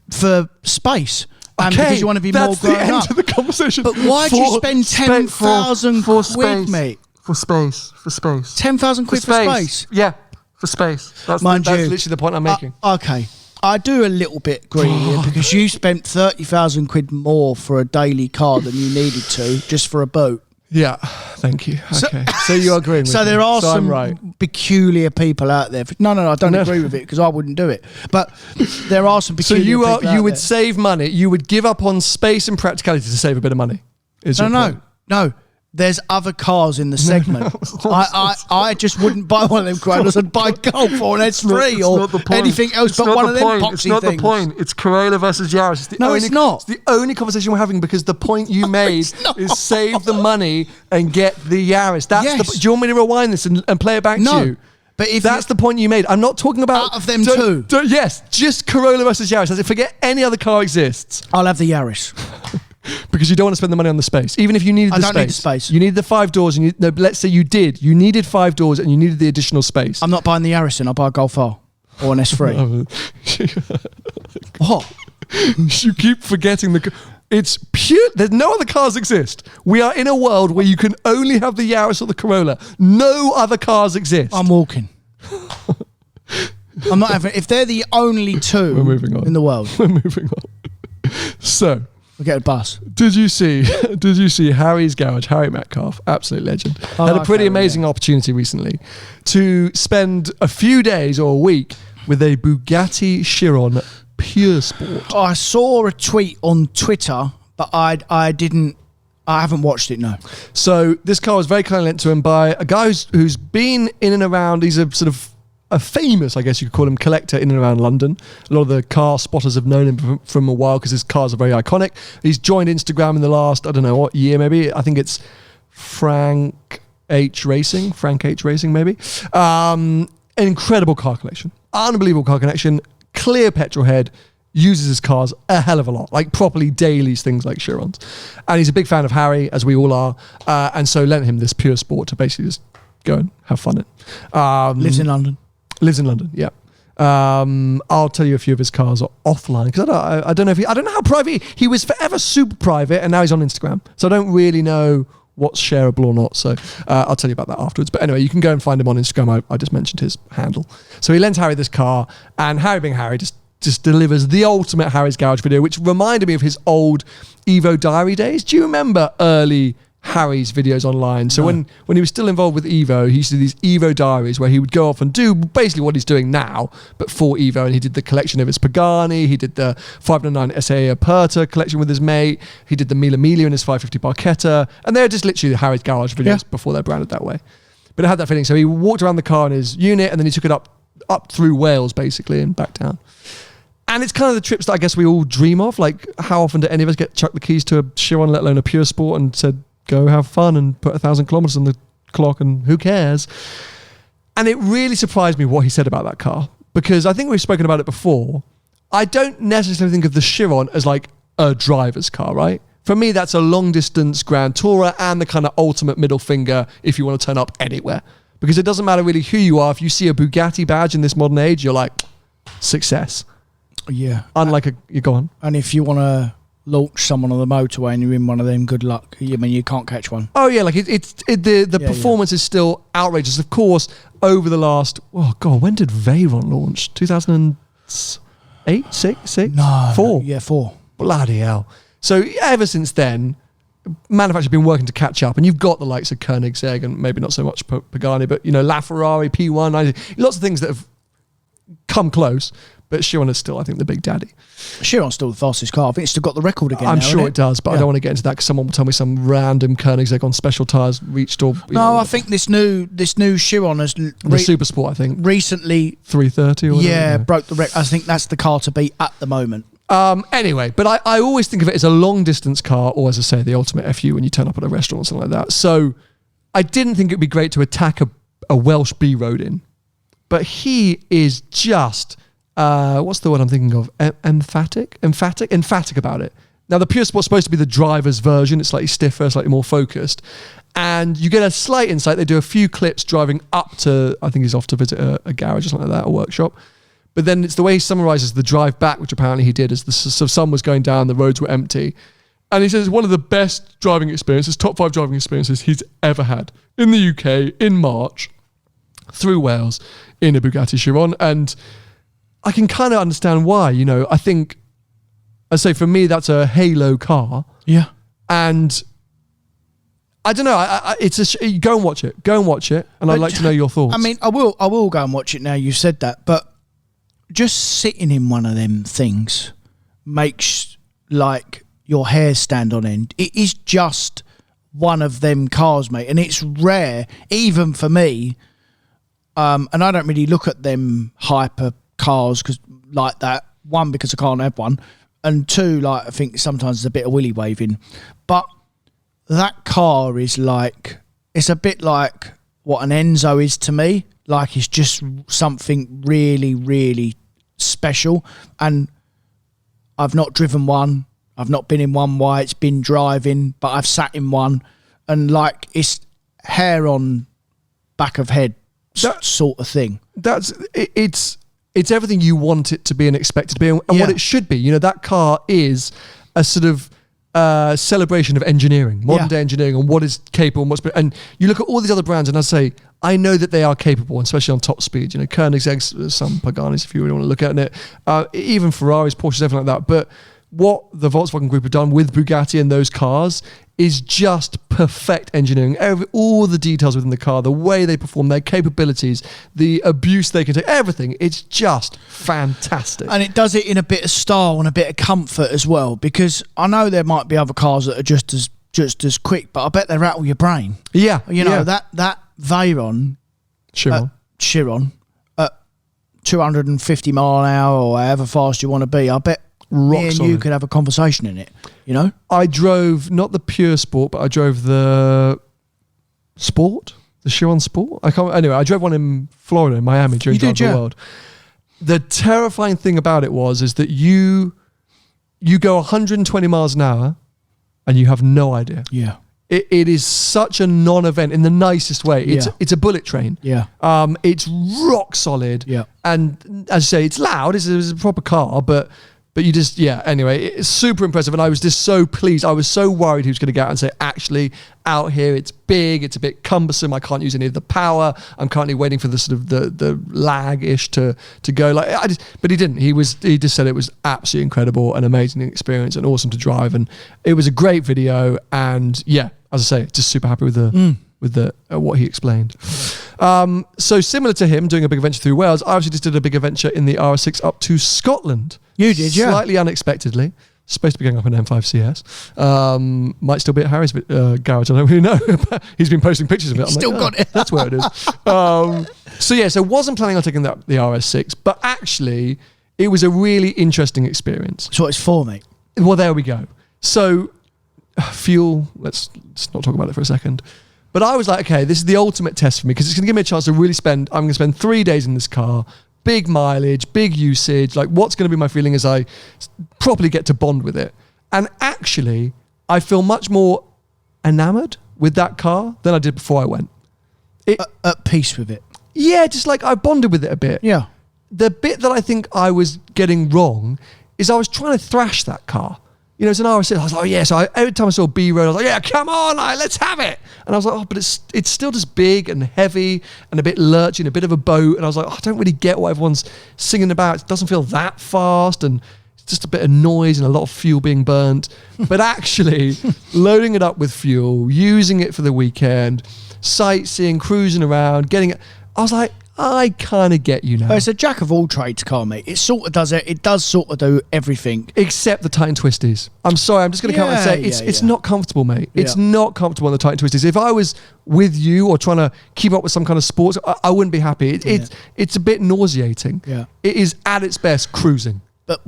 for space. And because you want to be more grown up. That's the end of the conversation. But why do you spend 10,000 quid, mate? For space. 10,000 quid for space? Yeah, for space. That's literally the point I'm making. Okay. I do a little bit agree here, because you spent 30,000 quid more for a daily car than you needed to, just for a boat. Yeah, thank you. Okay, so you're agreeing with me. So there are some right. peculiar people out there. No, I don't agree with it, because I wouldn't do it. But there are some peculiar people out there. So you would save money. You would give up on space and practicality to save a bit of money. No. There's other cars in the segment. I just wouldn't buy one of them Corollas. I'd buy Golf or an S3 or anything else but one of them poxy things. It's not the point. It's Corolla versus Yaris. It's not. It's the only conversation we're having, because the point you made is save the money and get the Yaris. Do you want me to rewind this and play it back to you? But if that's the point you made. I'm not talking about... Out of them two? Yes, just Corolla versus Yaris. Forget any other car exists. I'll have the Yaris. Because you don't want to spend the money on the space. Even if you needed the space. I don't need the space. You need the 5 doors. Let's say you did. You needed 5 doors and you needed the additional space. I'm not buying the Yaris in. I'll buy a Golf R or an S3. What? You keep forgetting it's pure. There's no other cars exist. We are in a world where you can only have the Yaris or the Corolla. No other cars exist. I'm walking. I'm not having... If they're the only two in the world. We're moving on. So... We'll get a bus. Did you see Harry's garage, Harry Metcalfe, absolute legend, had a pretty amazing opportunity recently to spend a few days or a week with a Bugatti Chiron Pur Sport. I saw a tweet on Twitter, but I haven't watched it, no. So this car was very kindly lent to him by a guy who's been in and around. He's a sort of a famous, I guess you could call him, collector in and around London. A lot of the car spotters have known him from a while because his cars are very iconic. He's joined Instagram in the last, I don't know what year, maybe. I think it's Frank H Racing maybe. An incredible car collection. Unbelievable car collection. Clear petrol head. Uses his cars a hell of a lot, like properly dailies, things like Chirons. And he's a big fan of Harry, as we all are. And so lent him this Pure Sport to basically just go and have fun in. Lives in London. Lives in London, yeah. I'll tell you a few of his cars offline, because I don't know how private he was. Forever super private, and now he's on Instagram, so I don't really know what's shareable or not. So I'll tell you about that afterwards. But anyway, you can go and find him on Instagram. I just mentioned his handle. So he lent Harry this car, and Harry being Harry just delivers the ultimate Harry's Garage video, which reminded me of his old Evo Diary days. Do you remember early Harry's videos online. So when he was still involved with Evo, he used to do these Evo diaries where he would go off and do basically what he's doing now, but for Evo. And he did the collection of his Pagani, he did the 509 SAA Aperta collection with his mate, he did the Mila Mila in his 550 Barchetta, and they're just literally the Harry's Garage videos before they're branded that way. But I had that feeling. So he walked around the car in his unit, and then he took it up through Wales basically and back down. And it's kind of the trips that I guess we all dream of. Like, how often do any of us get chucked the keys to a Chiron, let alone a Pure Sport, and said, go have fun and put 1,000 kilometers on the clock and who cares? And it really surprised me what he said about that car, because I think we've spoken about it before. I don't necessarily think of the Chiron as like a driver's car, right? For me, that's a long distance Grand Tourer and the kind of ultimate middle finger if you want to turn up anywhere. Because it doesn't matter really who you are. If you see a Bugatti badge in this modern age, you're like, success. Yeah. Unlike you go on. And if you want to launch someone on the motorway and you're in one of them, good luck. I mean, you can't catch one. Oh yeah, like the performance is still outrageous. Of course, over the last, when did Veyron launch? 2008, 6? No. 4? Yeah, 4. Bloody hell. So ever since then, manufacturers have been working to catch up, and you've got the likes of Koenigsegg and maybe not so much Pagani, but LaFerrari, P1, lots of things that have come close. But Chiron is still, I think, the big daddy. Chiron's still the fastest car. I think it's still got the record again. I'm sure it does, but I don't want to get into that because someone will tell me some random Koenigsegg on special tyres reached or. I think this new Chiron has the Super Sport. I think recently 330 or whatever. broke the record. I think that's the car to beat at the moment. Anyway, but I always think of it as a long distance car, or as I say, the ultimate FU when you turn up at a restaurant or something like that. So I didn't think it'd be great to attack a Welsh B road in, but he is just. What's the word I'm thinking of? Emphatic about it. Now, the Pure Sport's supposed to be the driver's version. It's slightly stiffer, slightly more focused. And you get a slight insight. They do a few clips driving up to, I think he's off to visit a garage or something like that, a workshop. But then it's the way he summarizes the drive back, which apparently he did as the sun was going down, the roads were empty. And he says it's one of the best driving experiences, top 5 driving experiences he's ever had in the UK, in March, through Wales, in a Bugatti Chiron. And I can kind of understand why, I think, I say for me, that's a halo car. Yeah. And I don't know, go and watch it. And I'd like to know your thoughts. I mean, I will go and watch it now you've said that, but just sitting in one of them things makes like your hair stand on end. It is just one of them cars, mate. And it's rare, even for me. And I don't really look at them hyper cars because like that, one, because I can't have one, and two, like I think sometimes there's a bit of willy waving, but that car is like, it's a bit like what an Enzo is to me. Like, it's just something really, really special. And I've not driven one, I've not been in one while it's been driving, but I've sat in one, and like, it's hair on back of head sort of thing. It's everything you want it to be and expect it to be, and what it should be. That car is a sort of celebration of engineering, modern day engineering, and what is capable. And you look at all these other brands, and I say, I know that they are capable, especially on top speed. Koenigsegg, some Paganis, if you really want to look at it, even Ferraris, Porsches, everything like that. But what the Volkswagen Group have done with Bugatti and those cars is just perfect engineering. All the details within the car, the way they perform, their capabilities, the abuse they can take, everything. It's just fantastic. And it does it in a bit of style and a bit of comfort as well, because I know there might be other cars that are just as quick, but I bet they rattle your brain. Yeah. That Veyron Chiron at 250 mile an hour or however fast you want to be, I bet me and you could have a conversation in it, I drove not the Pure Sport, but I drove the Sport, the Chiron Sport. I drove one in Florida, in Miami, during Drive the World. The terrifying thing about it is that you go 120 miles an hour and you have no idea. Yeah. It is such a non-event in the nicest way. It's a bullet train. Yeah. It's rock solid. Yeah. And as I say, it's loud. It's a proper car, but you just, anyway, it's super impressive. And I was just so pleased. I was so worried he was going to get out and say, actually, out here, it's big, it's a bit cumbersome. I can't use any of the power. I'm currently waiting for the sort of the lag-ish to go. But he didn't. He just said it was absolutely incredible, an amazing experience and awesome to drive. And it was a great video. And as I say, just super happy with the what he explained. So similar to him doing a big adventure through Wales, I actually just did a big adventure in the RS6 up to Scotland. You did, yeah. Slightly unexpectedly. Supposed to be going up an M5 CS. Might still be at Harry's garage. I don't really know. He's been posting pictures of it. I'm Still like, got it. That's where it is. So wasn't planning on taking the RS6, but actually it was a really interesting experience. That's what it's for, mate. Well, there we go. So fuel, let's not talk about it for a second. But I was like, okay, this is the ultimate test for me because it's going to give me a chance to really I'm going to spend 3 days in this car. Big mileage, big usage, like what's going to be my feeling as I properly get to bond with it. And actually, I feel much more enamored with that car than I did before I went. At peace with it. Yeah, just like I bonded with it a bit. Yeah. The bit that I think I was getting wrong is I was trying to thrash that car. You know, it's an RS6. I was like, oh yeah. So every time I saw B-road, I was like, yeah, come on, let's have it. And I was like, oh, but it's still just big and heavy and a bit lurchy and a bit of a boat. And I was like, oh, I don't really get what everyone's singing about. It doesn't feel that fast and it's just a bit of noise and a lot of fuel being burnt. But actually, loading it up with fuel, using it for the weekend, sightseeing, cruising around, getting it. I was like, I kind of get you now. It's a jack of all trades car, mate. It sort of does it. It does sort of do everything. Except the tight and twisties. I'm sorry, I'm just going to come out and say it's not comfortable, mate. It's not comfortable on the tight and twisties. If I was with you or trying to keep up with some kind of sports, I wouldn't be happy. It's a bit nauseating. Yeah. It is at its best cruising. But,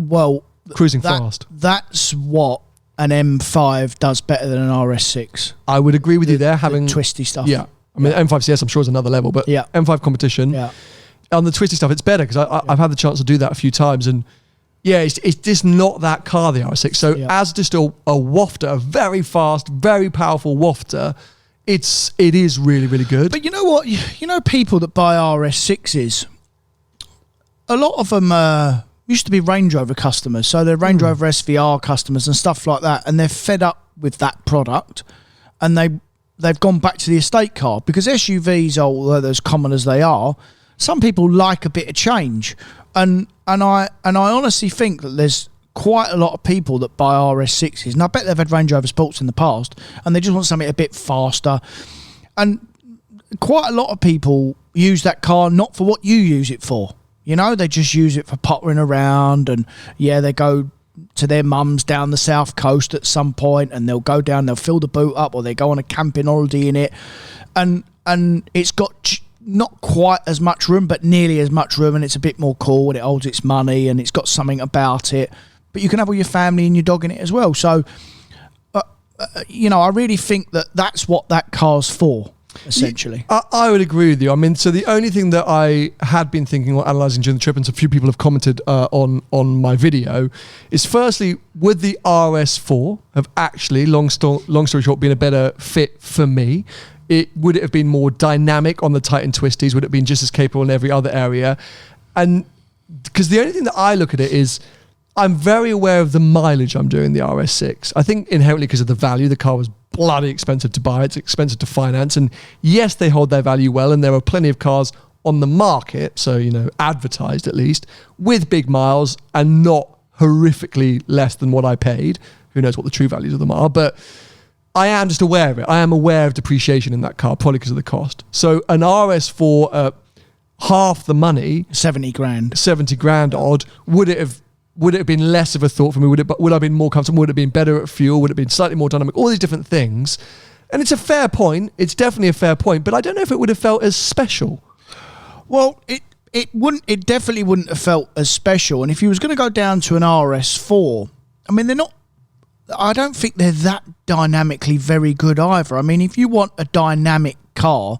cruising fast. That's what an M5 does better than an RS6. I would agree with you there. Having the twisty stuff. Yeah. I mean, M5 CS, I'm sure, is another level, but M5 competition, on the twisty stuff, it's better because I've had the chance to do that a few times. And yeah, it's just not that car, the RS6. So as just a wafter, a very fast, very powerful wafter, it is really, really good. But you know what? You know, people that buy RS6s, a lot of them used to be Range Rover customers. So they're Range Rover SVR customers and stuff like that. And they're fed up with that product. And they've gone back to the estate car because SUVs, although they're as common as they are, some people like a bit of change. And I honestly think that there's quite a lot of people that buy RS6s, and I bet they've had Range Rover Sports in the past, and they just want something a bit faster. And quite a lot of people use that car not for what you use it for. You know, they just use it for pottering around, and they go to their mums down the south coast at some point, and they'll go down, they'll fill the boot up, or they go on a camping holiday in it, and it's got not quite as much room, but nearly as much room, and it's a bit more cool, and it holds its money, and it's got something about it. But you can have all your family and your dog in it as well. So, I really think that that's what that car's for. Essentially, I would agree with you. I mean, so the only thing that I had been thinking or analysing during the trip, and so a few people have commented on my video, is firstly, would the RS4 have actually, long story short, been a better fit for me? Would it have been more dynamic on the tight and twisties? Would it have been just as capable in every other area? And because the only thing that I look at it is, I'm very aware of the mileage I'm doing the RS6. I think inherently because of the value, the car was bloody expensive to buy. It's expensive to finance. And yes, they hold their value well. And there are plenty of cars on the market, so, advertised at least, with big miles and not horrifically less than what I paid. Who knows what the true values of them are. But I am just aware of it. I am aware of depreciation in that car, probably because of the cost. So an RS4 at half the money, 70 grand odd, would it have been less of a thought for me? Would I have been more comfortable? Would it have been better at fuel? Would it have been slightly more dynamic? All these different things. And it's a fair point. It's definitely a fair point. But I don't know if it would have felt as special. Well, it definitely wouldn't have felt as special. And if you was going to go down to an RS4, I mean, I don't think they're that dynamically very good either. I mean, if you want a dynamic car,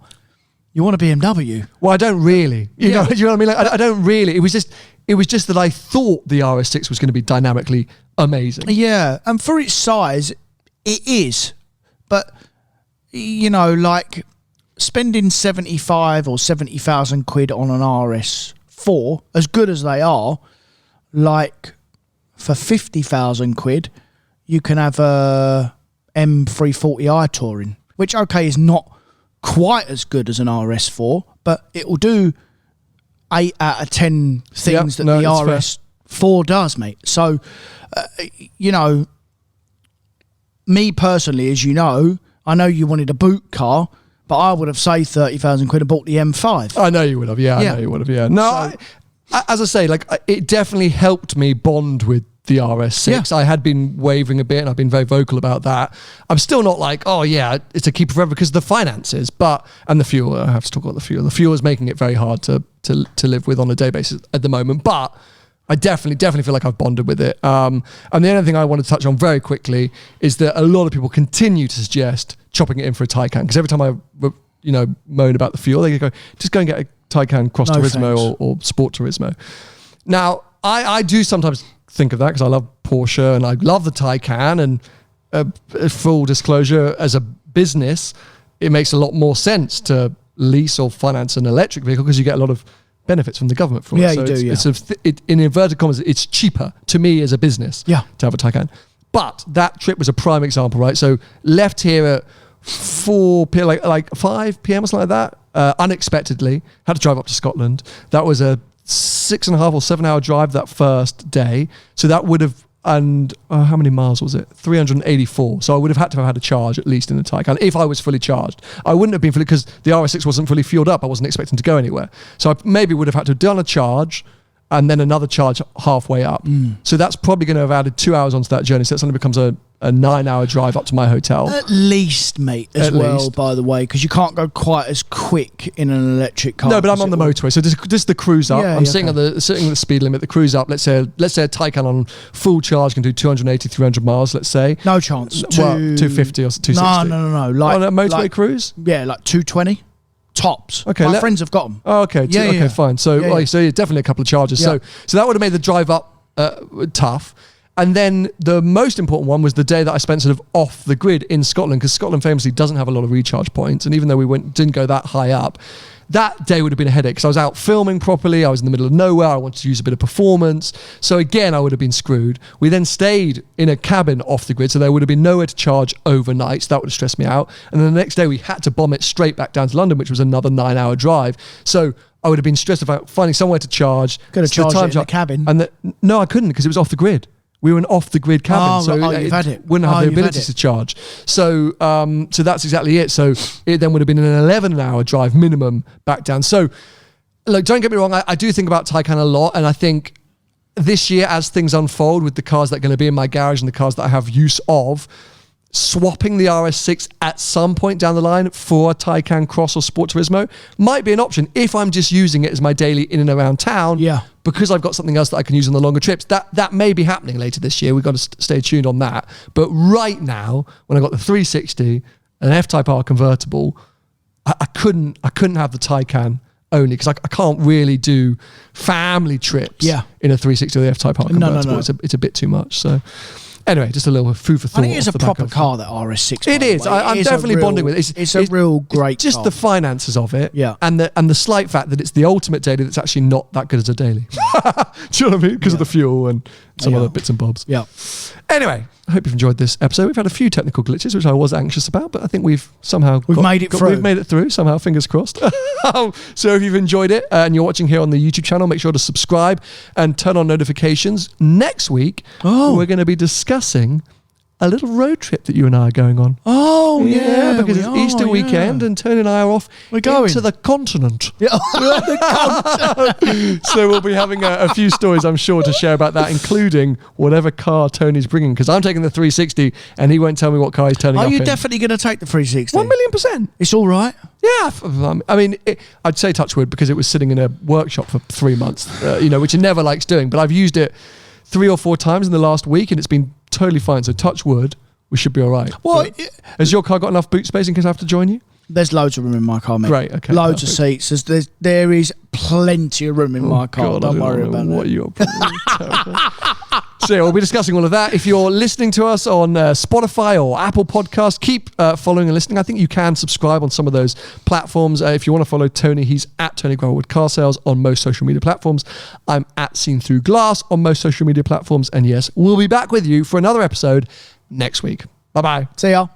you want a BMW. Well, I don't really. You know what I mean? Like, I don't really. It was just that I thought the RS6 was going to be dynamically amazing. Yeah, and for its size, it is. But, like spending 75 or 70,000 quid on an RS4, as good as they are, like for 50,000 quid, you can have a M340i Touring, which, is not quite as good as an RS4, but it will do 8 out of 10 things the RS4 does, mate. So, me personally, as you know, I know you wanted a boot car, but I would have saved 30,000 quid and bought the M5. I know you would have. Yeah, I know you would have. Yeah. No, as I say, like it definitely helped me bond with the RS6. I had been wavering a bit and I've been very vocal about that. I'm still not like, oh yeah, it's a keeper forever because of the finances, and the fuel. I have to talk about the fuel. The fuel is making it very hard to live with on a day basis at the moment, but I definitely feel like I've bonded with it. And the only thing I want to touch on very quickly is that a lot of people continue to suggest chopping it in for a Taycan, because every time I moan about the fuel, they go, just go and get a Taycan Cross Turismo or Sport Turismo. Now, I do sometimes think of that because I love Porsche and I love the Taycan, and full disclosure, as a business, it makes a lot more sense to lease or finance an electric vehicle because you get a lot of benefits from the government for it. So it's in inverted commas, it's cheaper to me as a business to have a Taycan. But that trip was a prime example, right? So left here at 4 p.m., like 5 p.m. or something like that, unexpectedly, had to drive up to Scotland. That was a 6.5 or 7 hour drive that first day. So that would have, and how many miles was it? 384. So I would have had to have had a charge at least in the Taycan if I was fully charged. I wouldn't have been fully, because the RS6 wasn't fully fueled up. I wasn't expecting to go anywhere. So I maybe would have had to have done a charge and then another charge halfway up. So that's probably going to have added 2 hours onto that journey. So that suddenly becomes a 9 hour drive up to my hotel. At least, mate, by the way, because you can't go quite as quick in an electric car. No, but I'm on the motorway. So this is the cruise up. I'm sitting at the speed limit, the cruise up. Let's say a Taycan on full charge can do 280, 300 miles, let's say. No chance. 250 or 260. No. Like, on a motorway cruise? Yeah, like 220. Tops. Okay, my friends have got them. Oh, okay. Fine. So, so definitely a couple of charges. So that would have made the drive up tough. And then the most important one was the day that I spent sort of off the grid in Scotland, because Scotland famously doesn't have a lot of recharge points. And even though we didn't go that high up, that day would have been a headache because I was out filming properly. I was in the middle of nowhere. I wanted to use a bit of performance. So again, I would have been screwed. We then stayed in a cabin off the grid, so there would have been nowhere to charge overnight. So that would have stressed me out. And then the next day we had to bomb it straight back down to London, which was another 9 hour drive. So I would have been stressed about finding somewhere to charge. Could have charged it in the cabin. No, I couldn't, because it was off the grid. We were an off-the-grid cabin, you've had it. Wouldn't have the ability to charge. So that's exactly it. So it then would have been an 11-hour drive minimum back down. So, look, don't get me wrong, I do think about Taycan a lot, and I think this year, as things unfold with the cars that are going to be in my garage and the cars that I have use of, swapping the RS6 at some point down the line for a Taycan Cross or Sport Turismo might be an option if I'm just using it as my daily in and around town. Yeah. Because I've got something else that I can use on the longer trips. That may be happening later this year. We've got to stay tuned on that. But right now, when I got the 360, an F-Type R convertible, I couldn't have the Taycan only because I can't really do family trips in a 360 or the F-Type R convertible. No. It's a bit too much. So anyway, just a little food for thought. I think it's a proper car, that RS6. It is. I'm definitely bonding with it. It's a real great just car. The finances of it. Yeah. And the slight fact that it's the ultimate daily that's actually not that good as a daily. Do you know what I mean? Because of the fuel and some other bits and bobs. Yeah. Anyway, I hope you've enjoyed this episode. We've had a few technical glitches, which I was anxious about, but I think we've somehow made it through. We've made it through somehow, fingers crossed. So if you've enjoyed it and you're watching here on the YouTube channel, make sure to subscribe and turn on notifications. Next week, we're going to be discussing a little road trip that you and I are going on. Oh, yeah. Because it's Easter weekend and Tony and I are off into the continent. Yeah. So we'll be having a few stories, I'm sure, to share about that, including whatever car Tony's bringing, because I'm taking the 360 and he won't tell me what car he's turning up in. Are you definitely going to take the 360? 1,000,000%. It's all right? Yeah. I mean, I'd say touch wood because it was sitting in a workshop for 3 months, which he never likes doing, but I've used it 3 or 4 times in the last week and it's been totally fine. So touch wood, we should be all right. Well, has your car got enough boot space in case I have to join you? There's loads of room in my car, mate. Great, okay. Loads of seats. There is plenty of room in my car. Don't worry about what it. You're So yeah, we'll be discussing all of that. If you're listening to us on Spotify or Apple Podcasts, keep following and listening. I think you can subscribe on some of those platforms. If you want to follow Tony, he's at Tony Gravelwood Car Sales on most social media platforms. I'm at Seen Through Glass on most social media platforms. And yes, we'll be back with you for another episode next week. Bye-bye. See ya.